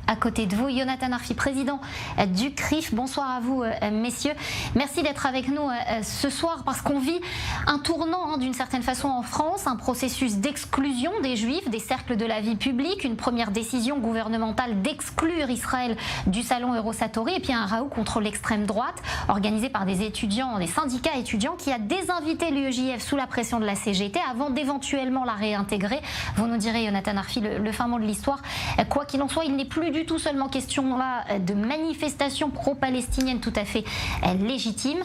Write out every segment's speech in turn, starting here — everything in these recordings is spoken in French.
à côté de vous. Jonathan Arfi, président du CRIF. Bonsoir à vous, messieurs. Merci d'être avec nous ce soir parce qu'on vit un tournant d'une certaine façon en France, un processus d'exclusion des Juifs, des cercles de la vie publique, une première décision gouvernementale d'exclure Israël du salon Eurosatory et puis un raout contre l'extrême droite organisé par des étudiants, des syndicats étudiants qui a désinvité l'UEJF sous la pression de la CGT avant d'éventuellement la réintégrer. Vous nous direz, Jonathan Arfi, le fin mot de l'histoire. Quoi qu'il en soit, il n'est plus du tout seulement question là de manifestations pro-palestiniennes tout à fait légitimes.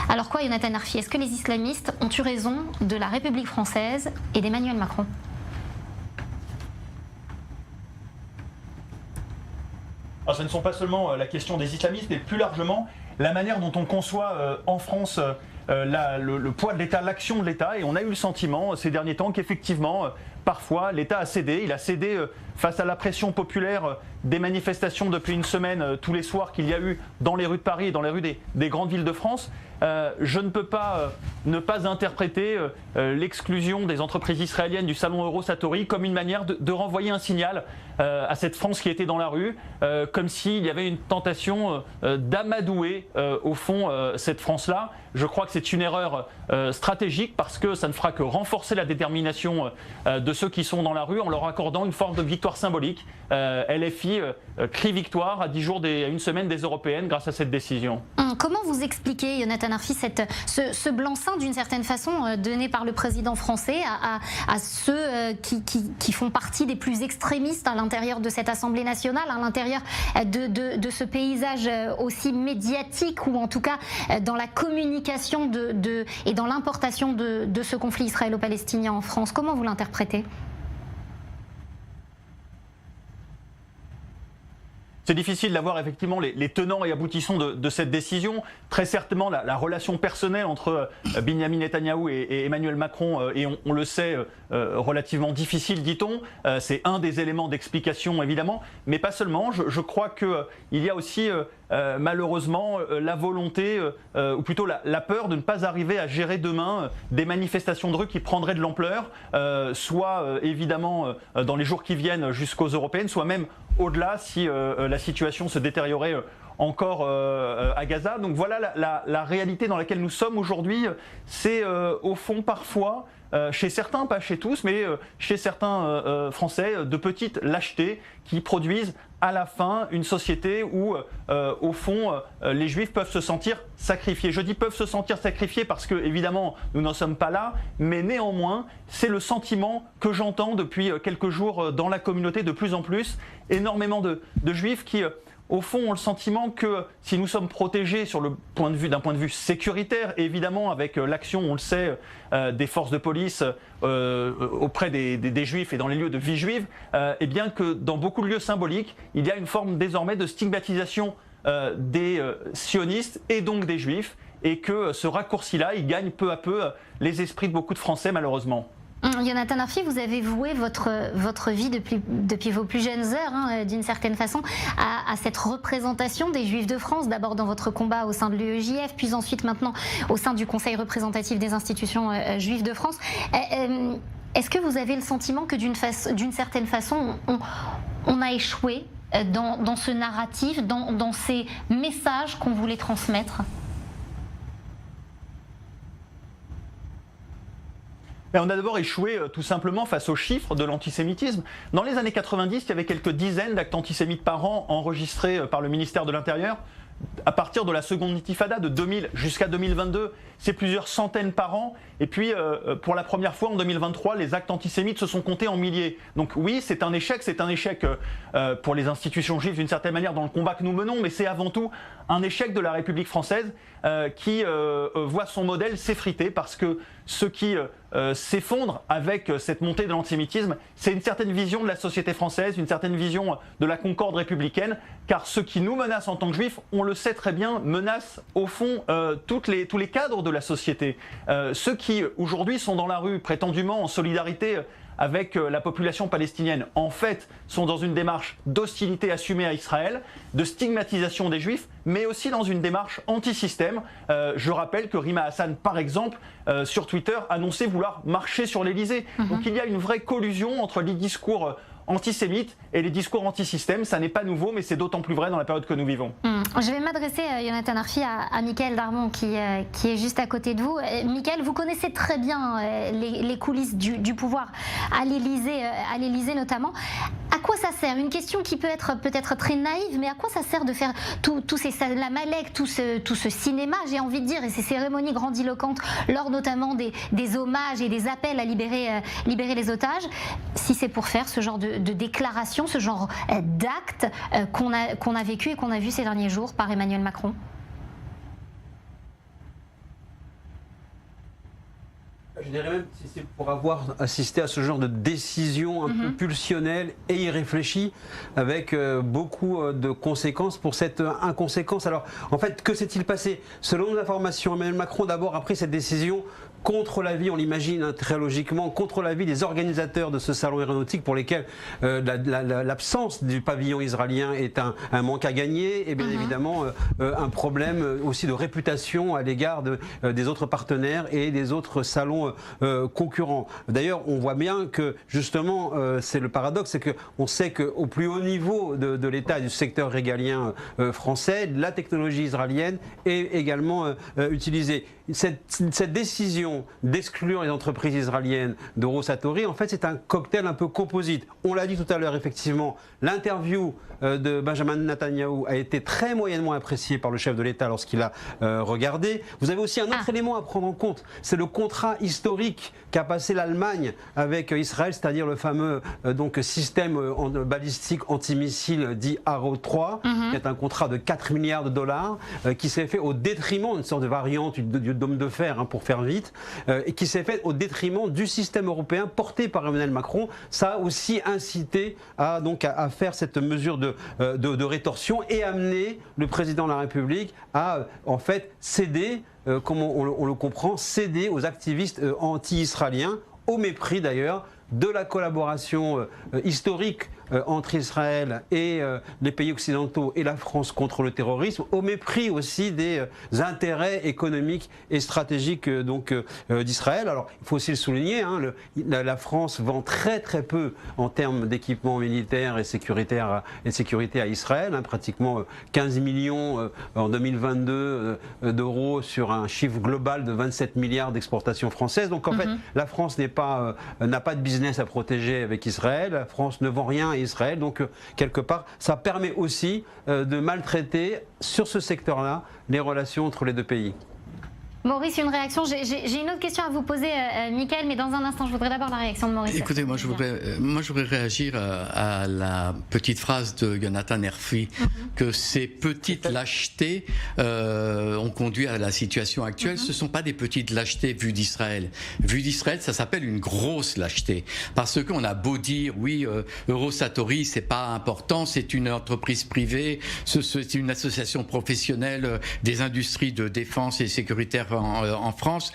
Alors quoi, Jonathan Arfi, est-ce que les islamistes ont eu raison de la République française et d'Emmanuel Macron? Alors, ce ne sont pas seulement la question des islamistes, mais plus largement la manière dont on conçoit en France le poids de l'État, l'action de l'État. Et on a eu le sentiment ces derniers temps qu'effectivement, parfois, l'État a cédé. Il a cédé face à la pression populaire des manifestations depuis une semaine, tous les soirs qu'il y a eu dans les rues de Paris et dans les rues des grandes villes de France. Je ne peux pas ne pas interpréter l'exclusion des entreprises israéliennes du salon Eurosatory comme une manière de renvoyer un signal à cette France qui était dans la rue, comme s'il y avait une tentation d'amadouer au fond cette France-là. Je crois que c'est une erreur stratégique parce que ça ne fera que renforcer la détermination de ceux qui sont dans la rue en leur accordant une forme de victoire symbolique. LFI crie victoire à 10 jours, à une semaine des Européennes grâce à cette décision. Comment vous expliquez, Jonathan Arfi, ce blanc-seing d'une certaine façon donné par le président français à ceux qui font partie des plus extrémistes à l'intérieur de cette Assemblée nationale, à l'intérieur de ce paysage aussi médiatique ou en tout cas dans la communication et dans l'importation de ce conflit israélo-palestinien en France? Comment vous l'interprétez? C'est difficile d'avoir effectivement les tenants et aboutissants de cette décision. Très certainement, la relation personnelle entre Benyamin Netanyahou et Emmanuel Macron est, on le sait, relativement difficile, dit-on. C'est un des éléments d'explication, évidemment, mais pas seulement. Je crois qu'il y a aussi malheureusement la volonté, ou plutôt la peur de ne pas arriver à gérer demain des manifestations de rue qui prendraient de l'ampleur, soit évidemment dans les jours qui viennent jusqu'aux européennes, soit même au-delà si la situation se détériorait encore à Gaza. Donc voilà la réalité dans laquelle nous sommes aujourd'hui. C'est au fond parfois, chez certains, pas chez tous, mais chez certains Français, de petites lâchetés qui produisent à la fin une société où, au fond, les Juifs peuvent se sentir sacrifiés. Je dis peuvent se sentir sacrifiés parce que, évidemment, nous n'en sommes pas là, mais néanmoins, c'est le sentiment que j'entends depuis quelques jours dans la communauté de plus en plus. Énormément de Juifs qui, au fond, ont le sentiment que si nous sommes protégés sur le point de vue d'un point de vue sécuritaire, et évidemment avec l'action, on le sait, des forces de police auprès des Juifs et dans les lieux de vie juive, et bien que dans beaucoup de lieux symboliques, il y a une forme désormais de stigmatisation des sionistes et donc des Juifs, et que ce raccourci-là, il gagne peu à peu les esprits de beaucoup de Français, malheureusement. Jonathan Arfi, vous avez voué votre vie depuis vos plus jeunes heures, d'une certaine façon, à cette représentation des Juifs de France, d'abord dans votre combat au sein de l'UEJF, puis ensuite maintenant au sein du Conseil représentatif des institutions juives de France. Est-ce que vous avez le sentiment que d'une certaine façon, on a échoué dans ce narratif, dans ces messages qu'on voulait transmettre ? On a d'abord échoué tout simplement face aux chiffres de l'antisémitisme. Dans les années 90, il y avait quelques dizaines d'actes antisémites par an enregistrés par le ministère de l'Intérieur. À partir de la seconde intifada de 2000 jusqu'à 2022, c'est plusieurs centaines par an. Et puis, pour la première fois en 2023, les actes antisémites se sont comptés en milliers. Donc oui, c'est un échec pour les institutions juives d'une certaine manière dans le combat que nous menons, mais c'est avant tout un échec de la République française qui voit son modèle s'effriter parce que ce qui s'effondre avec cette montée de l'antisémitisme, c'est une certaine vision de la société française, une certaine vision de la concorde républicaine, car ce qui nous menace en tant que juifs, on le sait très bien, menace au fond tous les cadres de la société. Ceux qui aujourd'hui sont dans la rue prétendument en solidarité avec la population palestinienne, en fait, sont dans une démarche d'hostilité assumée à Israël, de stigmatisation des Juifs, mais aussi dans une démarche anti-système. Je rappelle que Rima Hassan, par exemple, sur Twitter, annonçait vouloir marcher sur l'Élysée. Donc il y a une vraie collusion entre les discours antisémites et les discours antisystème. Ça n'est pas nouveau, mais c'est d'autant plus vrai dans la période que nous vivons. Je vais m'adresser, Jonathan Arfi, à Mickaël Darmon qui est juste à côté de vous. Mickaël, vous connaissez très bien les coulisses du pouvoir à l'Élysée notamment. À quoi ça sert? Une question qui peut être peut-être très naïve, mais à quoi ça sert de faire la Malek, tout ce cinéma, j'ai envie de dire, et ces cérémonies grandiloquentes lors notamment des hommages et des appels à libérer les otages, si c'est pour faire ce genre de déclaration, ce genre d'acte qu'on a vécu et qu'on a vu ces derniers jours par Emmanuel Macron? Je dirais même si c'est pour avoir assisté à ce genre de décision un peu pulsionnelle et irréfléchie, avec beaucoup de conséquences pour cette inconséquence. Alors, en fait, que s'est-il passé? Selon nos informations, Emmanuel Macron d'abord a pris cette décision contre l'avis, on l'imagine très logiquement, contre l'avis des organisateurs de ce salon aéronautique pour lesquels l'absence du pavillon israélien est un manque à gagner et bien évidemment un problème aussi de réputation à l'égard des autres partenaires et des autres salons concurrents. D'ailleurs, on voit bien que justement, c'est le paradoxe, c'est qu'on sait qu'au plus haut niveau de l'État et du secteur régalien français, la technologie israélienne est également utilisée. Cette décision d'exclure les entreprises israéliennes d'Eurosatori, en fait, c'est un cocktail un peu composite. On l'a dit tout à l'heure, effectivement, l'interview de Benjamin Netanyahou a été très moyennement appréciée par le chef de l'État lorsqu'il a regardé. Vous avez aussi un autre élément à prendre en compte, c'est le contrat historique qu'a passé l'Allemagne avec Israël, c'est-à-dire le fameux système balistique antimissile dit Arrow 3, qui est un contrat de 4 milliards de dollars, qui s'est fait au détriment, une sorte de variante du dôme de fer, pour faire vite, et qui s'est fait au détriment du système européen porté par Emmanuel Macron. Ça a aussi incité à faire cette mesure de rétorsion et amener le président de la République à en fait céder, comme on le comprend, céder aux activistes anti-israéliens, au mépris d'ailleurs de la collaboration historique entre Israël et les pays occidentaux et la France contre le terrorisme, au mépris aussi des intérêts économiques et stratégiques d'Israël. Alors, il faut aussi le souligner, la France vend très très peu en termes d'équipements militaires et sécurité à Israël, pratiquement 15 millions en 2022 d'euros sur un chiffre global de 27 milliards d'exportations françaises. Donc en fait, la France n'a pas de business à protéger avec Israël, la France ne vend rien à Israël, donc quelque part ça permet aussi de maltraiter sur ce secteur-là les relations entre les deux pays. Maurice, une réaction. J'ai une autre question à vous poser, Mickaël, mais dans un instant, je voudrais d'abord la réaction de Maurice. Écoutez, moi je voudrais réagir à la petite phrase de Jonathan Arfi, que ces petites lâchetés ont conduit à la situation actuelle. Ce ne sont pas des petites lâchetés vues d'Israël. Vues d'Israël, ça s'appelle une grosse lâcheté. Parce qu'on a beau dire, oui, Eurosatori, c'est pas important, c'est une entreprise privée, c'est une association professionnelle des industries de défense et sécuritaire en France,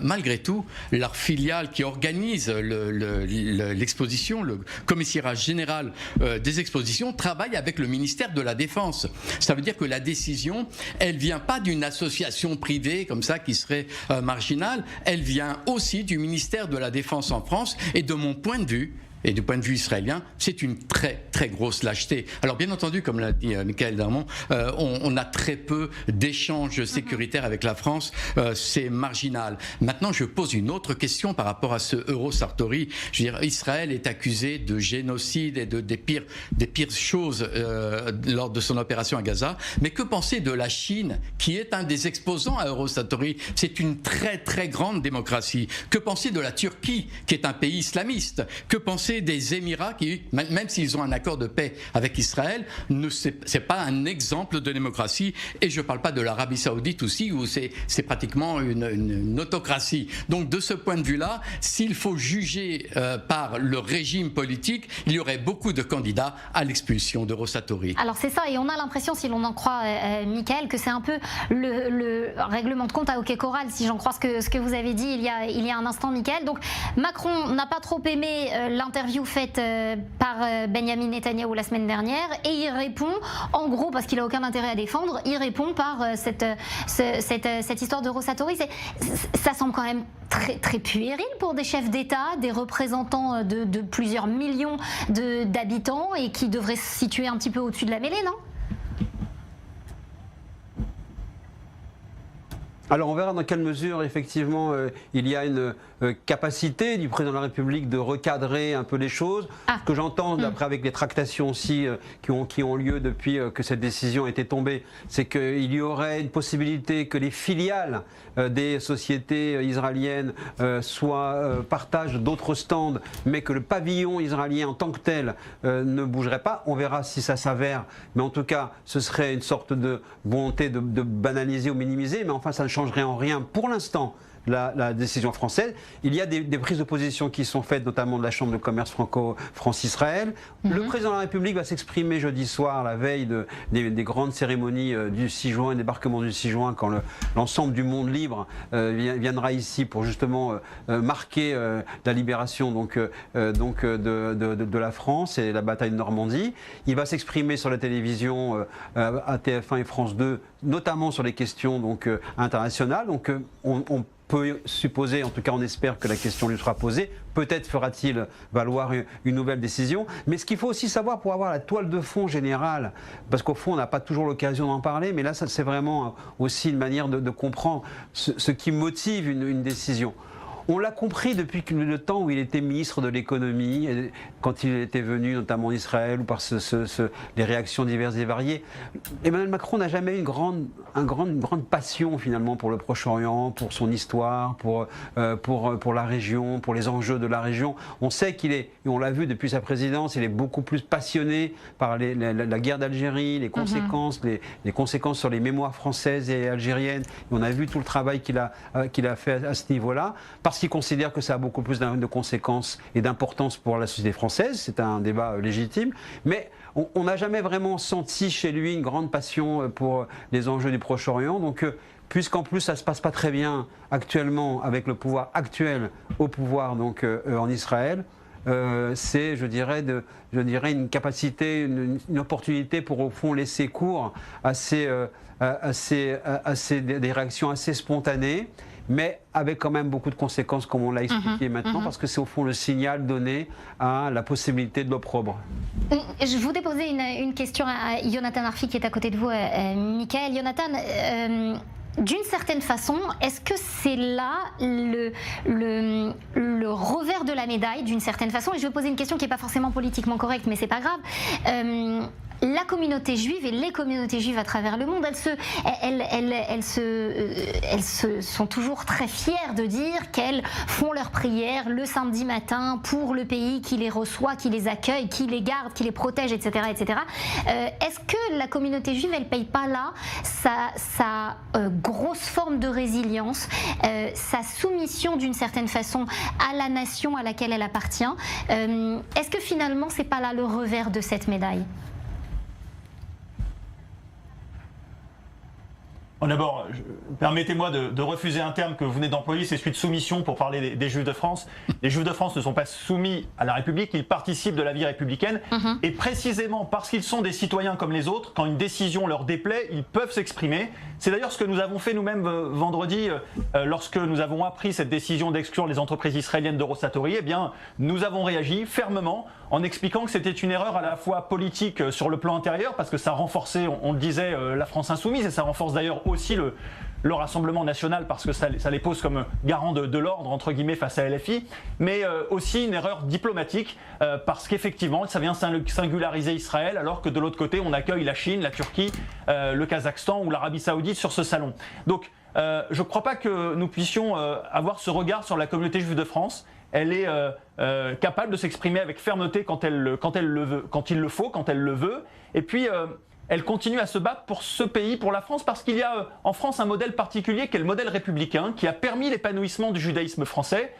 malgré tout, leur filiale qui organise l'exposition, le commissariat général des expositions, travaille avec le ministère de la Défense. Ça veut dire que la décision, elle vient pas d'une association privée comme ça qui serait marginale, elle vient aussi du ministère de la Défense en France, et de mon point de vue, et du point de vue israélien, c'est une très très grosse lâcheté. Alors bien entendu, comme l'a dit Mickaël Darmon, on a très peu d'échanges sécuritaires avec la France, c'est marginal. Maintenant, je pose une autre question par rapport à ce Eurosatori. Je veux dire, Israël est accusé de génocide et des pires choses lors de son opération à Gaza. Mais que penser de la Chine, qui est un des exposants à Eurosatori? C'est une très très grande démocratie. Que penser de la Turquie, qui est un pays islamiste? Que penser des Émirats qui, même s'ils ont un accord de paix avec Israël, c'est pas un exemple de démocratie. Et je parle pas de l'Arabie Saoudite aussi, où c'est pratiquement une autocratie. Donc de ce point de vue-là, s'il faut juger par le régime politique, il y aurait beaucoup de candidats à l'expulsion d'Eurosatori. Alors c'est ça, et on a l'impression, si l'on en croit Mickaël, que c'est un peu le règlement de compte à hockey choral, si j'en crois ce que vous avez dit il y a un instant, Mickaël. Donc Macron n'a pas trop aimé l'intervention interview faite par Benjamin Netanyahou la semaine dernière et il répond, en gros, parce qu'il n'a aucun intérêt à défendre, il répond par cette histoire de Rosatori. Ça semble quand même très puéril pour des chefs d'État, des représentants de plusieurs millions d'habitants et qui devraient se situer un petit peu au-dessus de la mêlée, non ? Alors on verra dans quelle mesure effectivement il y a une capacité du président de la République de recadrer un peu les choses. Ce que j'entends d'après avec les tractations aussi qui ont lieu depuis que cette décision a été tombée, c'est qu'il y aurait une possibilité que les filiales des sociétés israéliennes partagent d'autres stands, mais que le pavillon israélien en tant que tel ne bougerait pas. On verra si ça s'avère, mais en tout cas ce serait une sorte de volonté de banaliser ou minimiser, mais enfin ça ne changerait en rien pour l'instant la décision française. Il y a des prises de position qui sont faites, notamment de la Chambre de commerce France-Israël. Le président de la République va s'exprimer jeudi soir, la veille des grandes cérémonies du 6 juin, débarquement du 6 juin, quand l'ensemble du monde libre viendra ici pour justement marquer la libération de la France et la bataille de Normandie. Il va s'exprimer sur la télévision à TF1 et France 2, notamment sur les questions internationales. Donc on peut supposer, en tout cas on espère que la question lui sera posée, peut-être fera-t-il valoir une nouvelle décision, mais ce qu'il faut aussi savoir pour avoir la toile de fond générale, parce qu'au fond on n'a pas toujours l'occasion d'en parler, mais là c'est vraiment aussi une manière de comprendre ce qui motive une décision. On l'a compris depuis le temps où il était ministre de l'économie, quand il était venu notamment en Israël, ou par les réactions diverses et variées. Emmanuel Macron n'a jamais eu une grande passion finalement pour le Proche-Orient, pour son histoire, pour la région, pour les enjeux de la région. On sait qu'il est, et on l'a vu depuis sa présidence, il est beaucoup plus passionné par la guerre d'Algérie, les conséquences, les conséquences sur les mémoires françaises et algériennes. Et on a vu tout le travail qu'il a fait à ce niveau-là, parce qu'il considère que ça a beaucoup plus de conséquences et d'importance pour la société française. C'est un débat légitime, mais on n'a jamais vraiment senti chez lui une grande passion pour les enjeux du Proche-Orient. Donc, puisqu'en plus ça ne se passe pas très bien actuellement avec le pouvoir actuel au pouvoir en Israël, c'est, je dirais, une capacité, une opportunité pour au fond laisser cours à des réactions assez spontanées, mais avec quand même beaucoup de conséquences, comme on l'a expliqué maintenant, parce que c'est au fond le signal donné à la possibilité de l'opprobre. Je voudrais poser une question à Yonatan Arfi qui est à côté de vous, Michael. Yonatan, d'une certaine façon, est-ce que c'est là le revers de la médaille, d'une certaine façon? Et je vais poser une question qui n'est pas forcément politiquement correcte, mais c'est pas grave. La communauté juive et les communautés juives à travers le monde, elles sont toujours très fières de dire qu'elles font leurs prières le samedi matin pour le pays qui les reçoit, qui les accueille, qui les garde, qui les protège, etc. etc. Est-ce que la communauté juive, elle ne paye pas là sa grosse forme de résilience, sa soumission d'une certaine façon à la nation à laquelle elle appartient? Est-ce que finalement, c'est pas là le revers de cette médaille? D'abord, permettez-moi de refuser un terme que vous venez d'employer, c'est celui de soumission pour parler des Juifs de France. Les Juifs de France ne sont pas soumis à la République, ils participent de la vie républicaine. Et précisément parce qu'ils sont des citoyens comme les autres, quand une décision leur déplaît, ils peuvent s'exprimer. C'est d'ailleurs ce que nous avons fait nous-mêmes vendredi lorsque nous avons appris cette décision d'exclure les entreprises israéliennes d'Eurosatori. Eh bien, nous avons réagi fermement en expliquant que c'était une erreur à la fois politique sur le plan intérieur, parce que ça renforçait, on le disait, la France insoumise, et ça renforce d'ailleurs aussi le Rassemblement national, parce que ça les pose comme garant de l'ordre, entre guillemets, face à LFI, mais aussi une erreur diplomatique, parce qu'effectivement, ça vient singulariser Israël, alors que de l'autre côté, on accueille la Chine, la Turquie, le Kazakhstan ou l'Arabie Saoudite sur ce salon. Donc, je ne crois pas que nous puissions avoir ce regard sur la communauté juive de France. Elle est capable de s'exprimer avec fermeté quand il le faut, quand elle le veut. Et puis, elle continue à se battre pour ce pays, pour la France, parce qu'il y a en France un modèle particulier qui est le modèle républicain, qui a permis l'épanouissement du judaïsme français.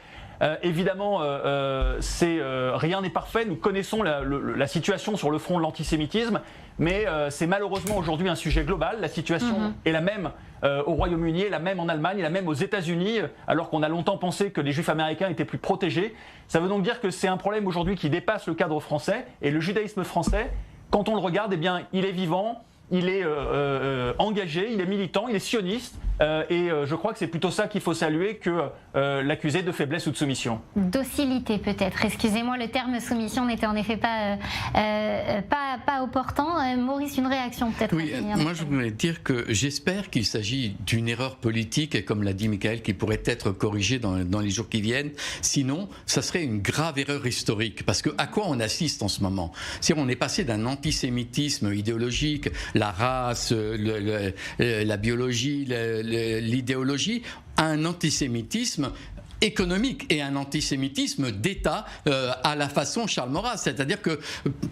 Évidemment, rien n'est parfait. Nous connaissons la situation sur le front de l'antisémitisme, mais c'est malheureusement aujourd'hui un sujet global. La situation est la même au Royaume-Uni, est la même en Allemagne, est la même aux États-Unis, alors qu'on a longtemps pensé que les Juifs américains étaient plus protégés. Ça veut donc dire que c'est un problème aujourd'hui qui dépasse le cadre français, et le judaïsme français, quand on le regarde, eh bien, il est vivant. Il est engagé, il est militant, il est sioniste et je crois que c'est plutôt ça qu'il faut saluer que l'accuser de faiblesse ou de soumission. Docilité peut-être, excusez-moi, le terme soumission n'était en effet pas opportun. Maurice, une réaction peut-être? Oui, moi je voulais dire que j'espère qu'il s'agit d'une erreur politique et comme l'a dit Michael, qui pourrait être corrigée dans les jours qui viennent. Sinon, ça serait une grave erreur historique parce que à quoi on assiste en ce moment? Si on est passé d'un antisémitisme idéologique, la race, la biologie, l'idéologie, à un antisémitisme économique et un antisémitisme d'État à la façon Charles Maurras. C'est-à-dire que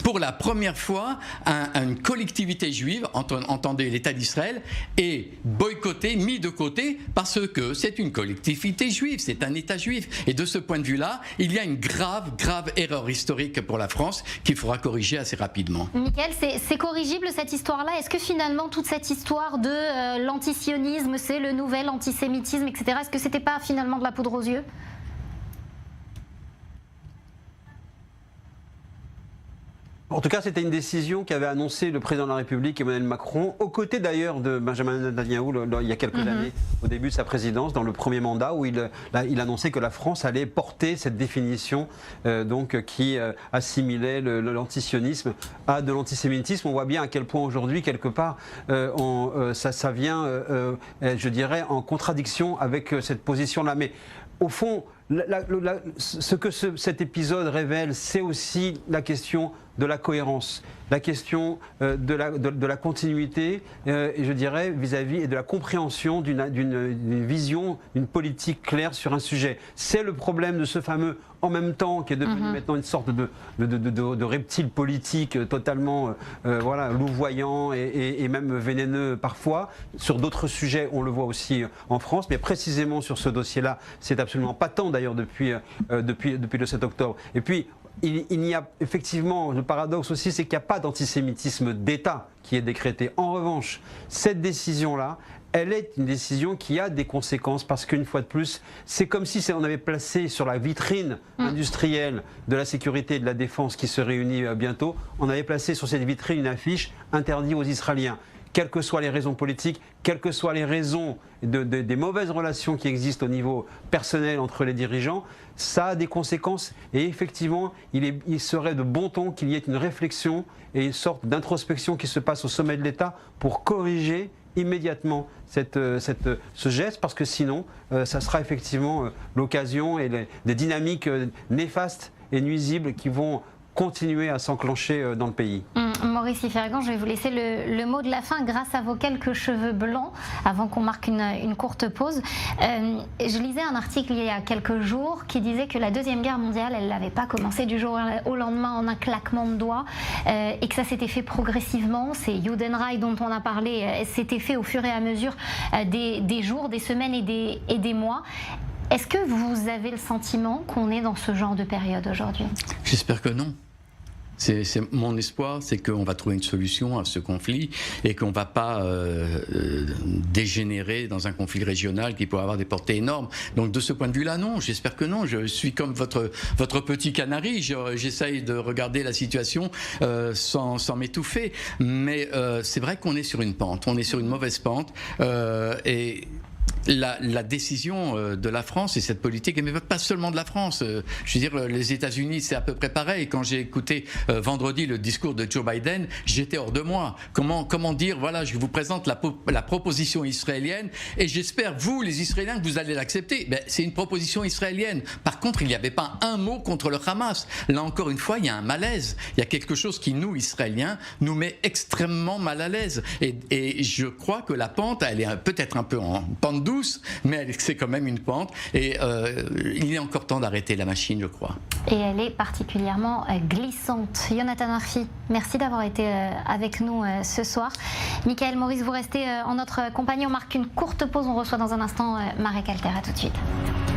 pour la première fois, une collectivité juive, entendez l'État d'Israël, est boycottée, mis de côté parce que c'est une collectivité juive, c'est un État juif. Et de ce point de vue-là, il y a une grave erreur historique pour la France qu'il faudra corriger assez rapidement. Michael, c'est corrigible cette histoire-là? Est-ce que finalement toute cette histoire de l'antisionisme, c'est le nouvel antisémitisme, etc., est-ce que c'était pas finalement de la poudre aux yeux? En tout cas, c'était une décision qu'avait annoncée le président de la République, Emmanuel Macron, aux côtés d'ailleurs de Benjamin Netanyahou il y a quelques années, au début de sa présidence, dans le premier mandat, où il annonçait que la France allait porter cette définition qui assimilait l'antisionisme à de l'antisémitisme. On voit bien à quel point aujourd'hui, quelque part, ça vient, je dirais, en contradiction avec cette position-là. Mais au fond, ce que cet épisode révèle, c'est aussi la question de la cohérence, la question de la continuité, et je dirais, vis-à-vis et de la compréhension d'une vision, d'une politique claire sur un sujet. C'est le problème de ce fameux « en même temps » qui est devenu maintenant une sorte de reptile politique totalement louvoyant et même vénéneux parfois. Sur d'autres sujets, on le voit aussi en France, mais précisément sur ce dossier-là, c'est absolument patent d'ailleurs depuis le 7 octobre. Et puis, il y a effectivement, le paradoxe aussi, c'est qu'il n'y a pas d'antisémitisme d'État qui est décrété. En revanche, cette décision-là, elle est une décision qui a des conséquences parce qu'une fois de plus, c'est comme si on avait placé sur la vitrine industrielle de la sécurité et de la défense qui se réunit bientôt, on avait placé sur cette vitrine une affiche interdite aux Israéliens. Quelles que soient les raisons politiques, quelles que soient les raisons des mauvaises relations qui existent au niveau personnel entre les dirigeants, ça a des conséquences et effectivement, il serait de bon ton qu'il y ait une réflexion et une sorte d'introspection qui se passe au sommet de l'État pour corriger immédiatement ce geste, parce que sinon, ça sera effectivement l'occasion et des dynamiques néfastes et nuisibles qui vont continuer à s'enclencher dans le pays. Maurice Yfergan, je vais vous laisser le mot de la fin grâce à vos quelques cheveux blancs avant qu'on marque une courte pause. Je lisais un article il y a quelques jours qui disait que la Deuxième Guerre mondiale, elle n'avait pas commencé du jour au lendemain en un claquement de doigts et que ça s'était fait progressivement. C'est Judenreich dont on a parlé, s'était fait au fur et à mesure des jours, des semaines et des mois. Est-ce que vous avez le sentiment qu'on est dans ce genre de période aujourd'hui? J'espère que non. C'est mon espoir, c'est qu'on va trouver une solution à ce conflit et qu'on ne va pas dégénérer dans un conflit régional qui pourrait avoir des portées énormes. Donc de ce point de vue-là, non, j'espère que non. Je suis comme votre petit canari, j'essaye de regarder la situation sans m'étouffer. Mais c'est vrai qu'on est sur une pente, on est sur une mauvaise pente et la décision de la France et cette politique, mais pas seulement de la France. Je veux dire, les États-Unis, c'est à peu près pareil. Quand j'ai écouté vendredi le discours de Joe Biden, j'étais hors de moi. Comment dire, voilà, je vous présente la proposition israélienne et j'espère, vous, les Israéliens, que vous allez l'accepter. Ben, c'est une proposition israélienne. Par contre, il n'y avait pas un mot contre le Hamas. Là, encore une fois, il y a un malaise. Il y a quelque chose qui, nous, Israéliens, nous met extrêmement mal à l'aise. Et je crois que la pente, elle est peut-être un peu en pente douce, mais c'est quand même une pente et il est encore temps d'arrêter la machine, je crois. Et elle est particulièrement glissante. Jonathan Arfi, merci d'avoir été avec nous ce soir. Michael, Maurice, vous restez en notre compagnie. On marque une courte pause. On reçoit dans un instant Marek Alter. À tout de suite.